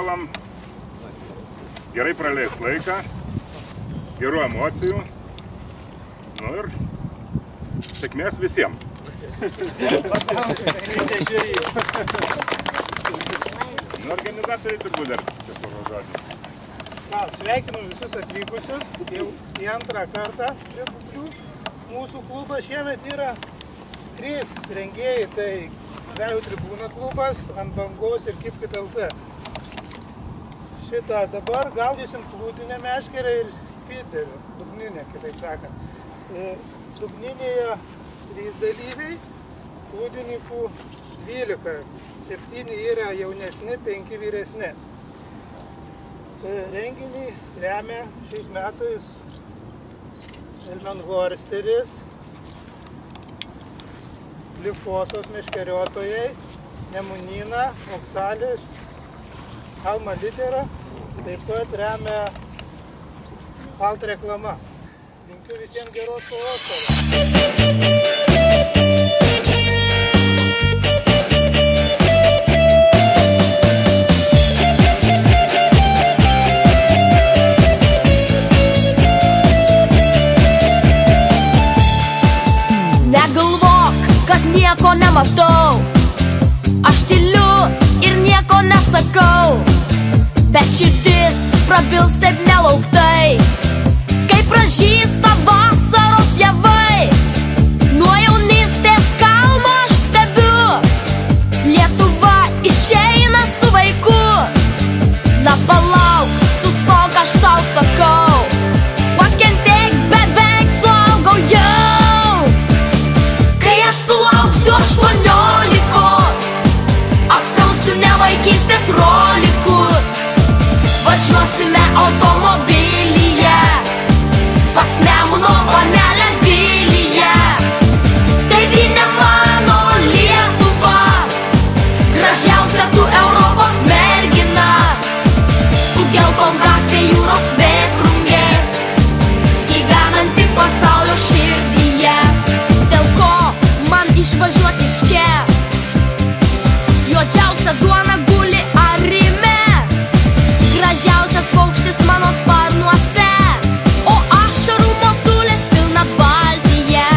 privalom gerai praleisti laiką, gerų emocijų, nu ir sėkmės visiems. Organizatoriai turbūt dar čia savo žodį. Sveikinu visus atvykusius jau į antrą kartą prie Bublių. Mūsų klubas šiemet yra 3 rengėjai, tai Žvejų tribūna klubas, Ant bangos ir Kipkit LT. Šitą dabar gaudysim plūtinę meškerę ir fiderį, dugninę, kitaip sakant. Dugninėje 3 dalyviai, plūdininkų 12, 7 yra jaunesni, 5 vyresni. Renginį remia šiais metais Elmenhorsteris, Lifosos meškeriotojai, Nemunina, Oksalis, Alma Litera, taip pat remia Alt reklama. Linkiu visiems geros pavasaros. Nieko nematau, aš tyliu ir nieko nesakau, bet širdis prabils taip nelauktai, kai pražysta vasaros javai. Nuo jaunystės kalno aš stebiu, Lietuva išeina su vaiku. Na palauk, sustok, aš tau sakau, pakentėk, beveik suaugau jau. 18, apsiausiu ne vaikystės rolikus, važiuosime automobilyje pas Nemuno panelę Viliją. Tėvynė mano Lietuva, gražiausia tu Europos mergina, tu geltongasė jūros vėtrungė, gyvenanti pasaulio širdyje. Dėl ko man išvažiuoti iš čia? Juodžiausia duona guli arime, gražiausias paukštis mano sparnuose, o ašarų motulės pilna Baltija.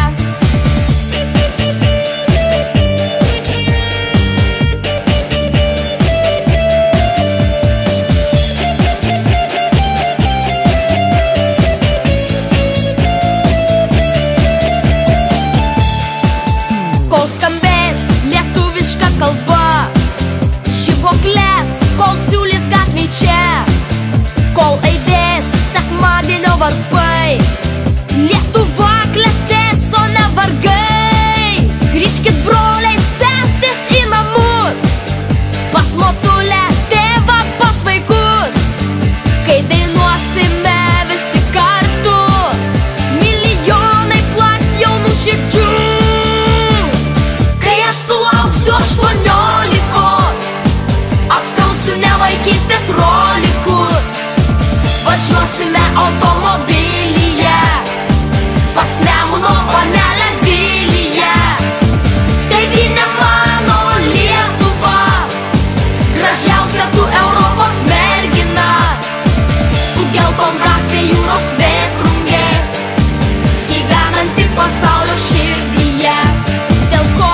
Kol skambės lietuviška kalba, žibuoklės, kol siūlys gatvėj čia, kol aidės sekmadienio varpai, Lietuva klestės, o ne vargai. Grįžkit broliai, sesės į namus, pas motulę, tėvą, pas vaikus, kai dainuosime visi kartu, milijonai plaks jaunų širdžių. Kai aš sulauksiu 18, apsiausiu ne vaikystės rolikus, važiuosime automobilyje pas Nemuno panelę Viliją. Tėvynė mano Lietuva, gražiausia tu Europos mergina, tu geltongasė jūros vėtrungė, gyvenanti pasaulio širdyje. Dėl ko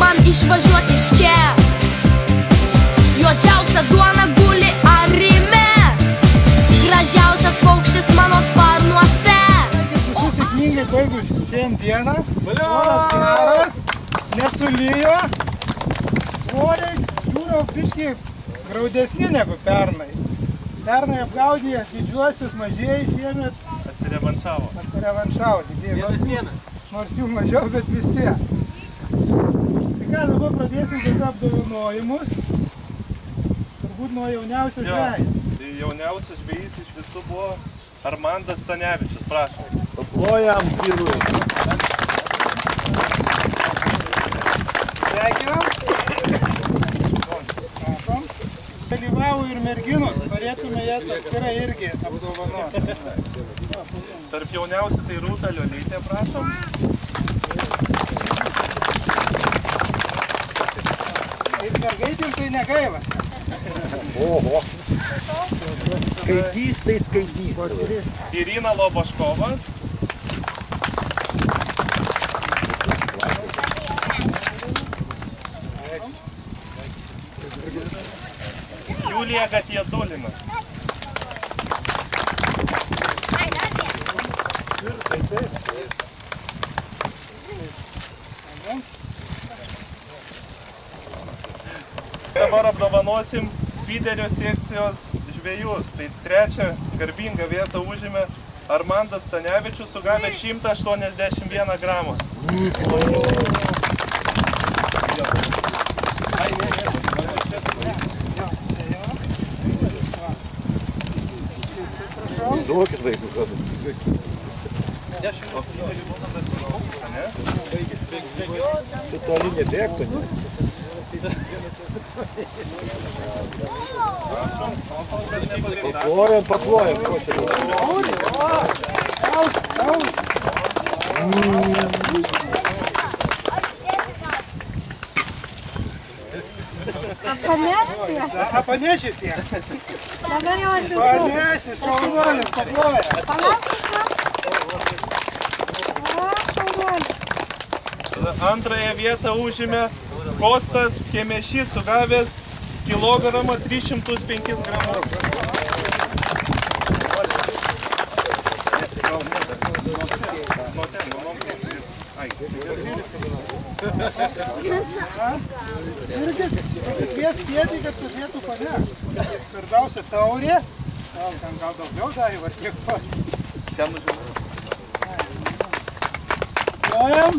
man išvažiuoti iš čia? Juodžiausia duona guli arime, gražiausias paukštis mano sparnuose. Visus sėkmingai baigus šiandieną. Oras geras, nesulijo. Svoriai jūro biškį graudesni negu pernai. Pernai apgaudė didžiuosius, mažieji, šiemet atsirevanšavo. Nors jų mažiau, bet vis tiek. Tai ką, dabar pradėsim tada apdovanojimus. Turbūt nuo jauniausio žvejys. Tai jauniausias žvejys iš visų buvo Armandas Stanevičius, prašom. Paplojam vyrui. Sveikinam. Dalyvavo ir merginos, norėtume jas atskirai irgi apdovanoti. Tarp jauniausių tai Rūta Liolytė, prašom. Ir mergaitėm tai negaila. Oho. Skaitys, tai skaitys. Irina Lobaškova. Julija Gatjetulina. Dabar apdovanosim Fiderio sekcijos žvejus. Tai trečią garbingą vietą užėmė Armandas Stanevičius, sugavęs 181 gramą. Duokit vaikų, kad. Tu toli nebėgtų, ne? Paplojam. Panešis jie. Dabar jau atsisuks. Panešis, šaunuolis, paploja. Antrąją vietą užėmė Kostas Kemešys, sugavęs kilogramą 305 gramus. Pasikvies pietį, kad sužėtų pane. Svarbiausia taurė. Ten gal daugiau davė, ar tiek pas. Ten užėmė. Plojam.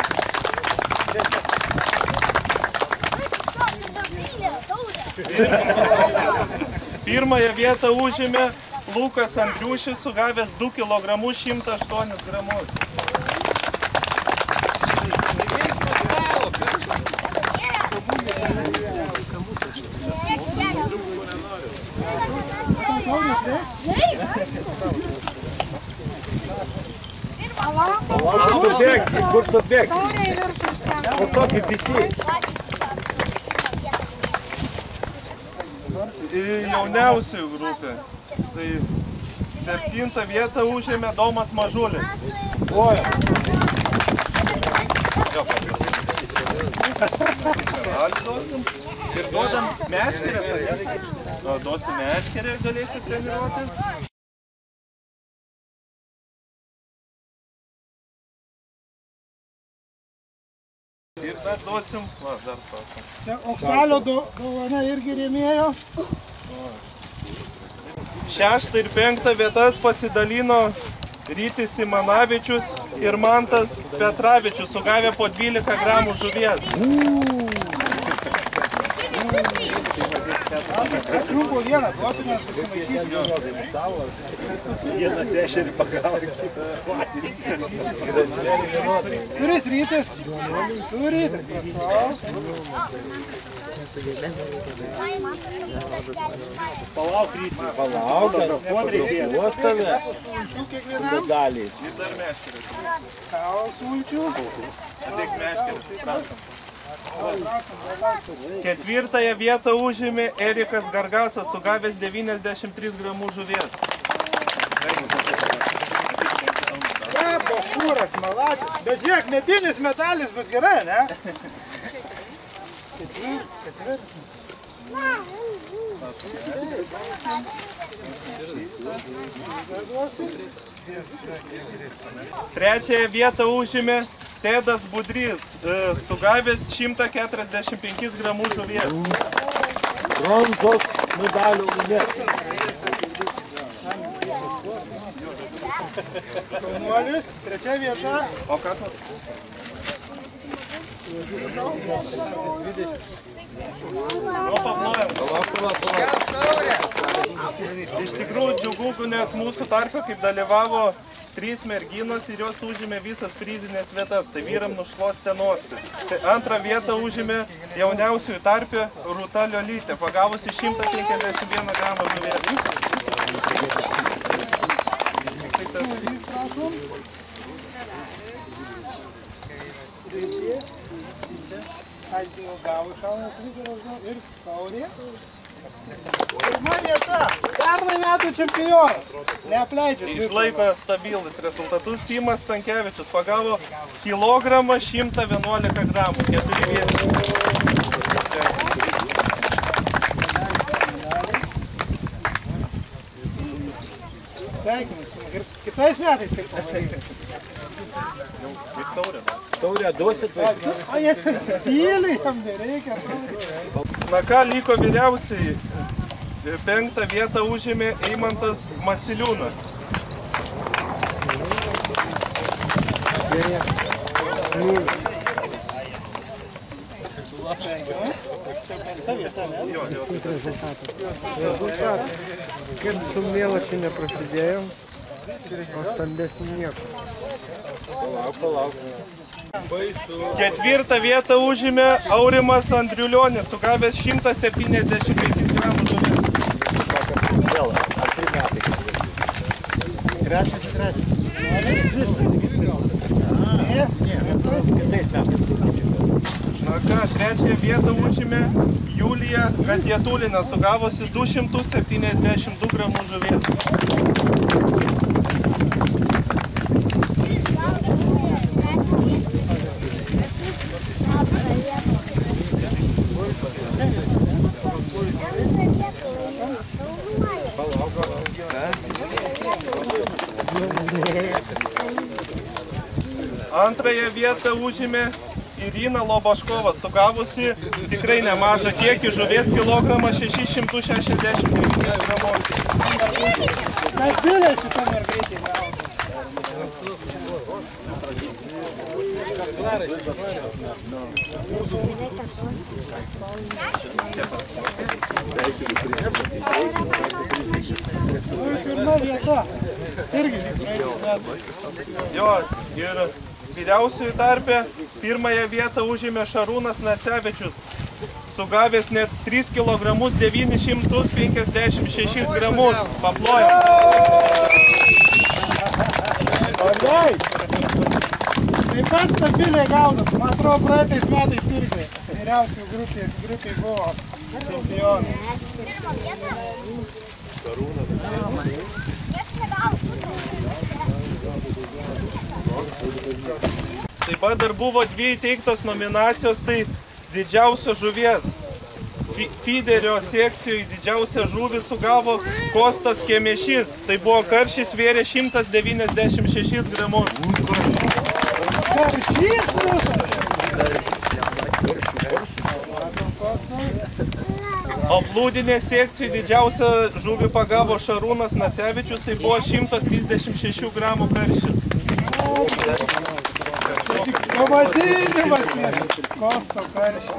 Pirmąją vietą užėmė Lukas Andriušis, sugavęs 2 kg 108 gramus. Kur tu bėgti? O tokį visi. Jauniausių grupė. Tai 7 vietą užėmė Domas Mažulis. Ir duodam meškerę. Duosim meškerę, galėsit treniruotis. Ir dar duosim, dar prašom. Čia Oksalio dovana irgi rėmėjo. 6 ir 5 vietas pasidalino Rytis Simanavičius ir Mantas Petravičius, sugavę po 12 gramų žuvies. Trumpo vieną, duosiu, nes susimaišyti. Vienas ešerį pagavo, kitas. Turis Rytis. Turis, prašau. Palauk, Rytis. Palauk, dar reikės tave. Sulčių kiekvienam. Dalį. Ir dar meškerė. Tau sulčių. Ateik meškerė, prašom. 4 vietą užėmė Erikas Gargasas, sugavęs 93 gramų žuvies. Šūras, malatis. Bet žiūrėk, medinis metalis bus gerai, ne? Ketvirtas. Trečiąją vietą užėmė Tedas Budrys, sugavęs 145 gramų žuvies. Bronzos medalio laimės. Kaunuolis, trečia vieta. O ką tu? Iš tikrųjų džiugu, nes mūsų tarpe kaip dalyvavo 3 merginos ir jos užėmė visas prizinės vietas, tai vyram nušluostė nosį. Tai antrą vietą užėmė jauniausiųjų tarpe Rūta Liolytė, pagavusi 151 gramą žuvies. Aiškiai gavo šalnas lygeras ir taurė. Pirma vieta. Pernai metų čempionas. Neapleidžia. Išlaiko stabilus rezultatus. Simas Stankevičius pagavo kilogramą 111 gramų. 4 vietų. Sveikinus. Ir kitais metais kaip pavaryti. Taurę duosit, O jis tyliai, jam nereikia. Na ką, liko vyriausiai. 5 vietą užėmė Eimantas Masiliūnas. Kaip su mėlačiu neprasidėjom, o stambesnį nieko. palauk. 4 vietą užėmė Aurimas Andriulionis, sugavęs 175 gramų žuvies. Vėl, ar 3 metai? Trečias. Kitais metais. Na ką, 3 vietą užėmė Julija Gatjetulina, sugavusi 272 gramų žuvies. Antrąją vietą užėmė Irina Lobaškova, sugavusi tikrai nemažą kiekį žuvies kilogramą 669 gramų. Tai piliai šitą mergaitį gavo. Pirma vieta. Irgi Jo, ir vyriausiųjų tarpe 1 vietą užėmė Šarūnas Nacevičius, sugavęs net 3 kg 956 gramus. Paplojam. Taip pat stabiliai gaunam. Man atrodo, praeitais metais irgi vyriausių grupiai buvo čempionai. Taip pat dar buvo 2 įteiktos nominacijos, tai didžiausio žuvies. Fiderio sekcijoje didžiausią žuvį sugavo Kostas Kemešys. Tai buvo karšis, svėrė 196 gramus. Karšys mūsų! O plūdinė sekcijoje didžiausią žuvį pagavo Šarūnas Nacevičius, tai buvo 136 gramų karšis. Pavadinimas Kosto karšio.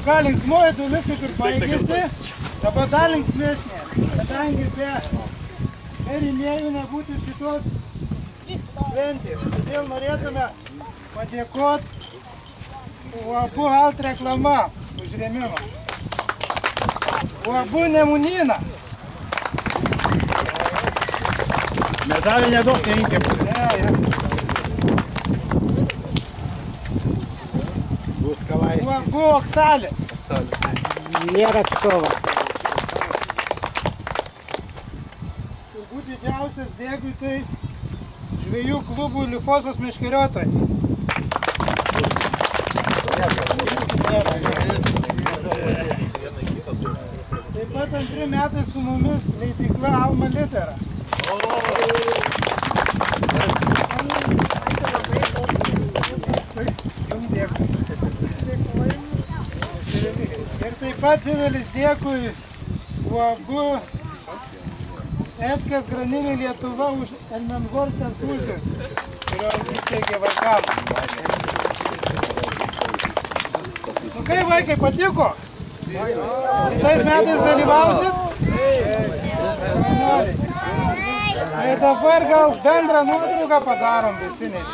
Ką, linksmoji dalis kaip ir baigėsi, dabar dar linksmesnė, kadangi be rėmėjų nebūtų šitos šventės. Todėl norėtume padėkoti UAB Alt reklama už rėmimą. UAB Nemunina. Medalį nedaug nereikia. Bus kavai. UAB Oksalės. Nėra atstovo. Turbūt didžiausias dėkui tai žvejų klubų Lifosos meškeriotojai. Taip pat 2 metai su mumis leidykla Alma Litera. Jums dėkui. Ir taip pat didelis dėkui UAB Eckas Graninė Lietuva už Elmengorsen tultis, kurio įsteigė vaikams. Nu kaip vaikai, patiko? Kitais metais dalyvausit? Tai dabar gal bendrą nuotrauką padarom visi, nes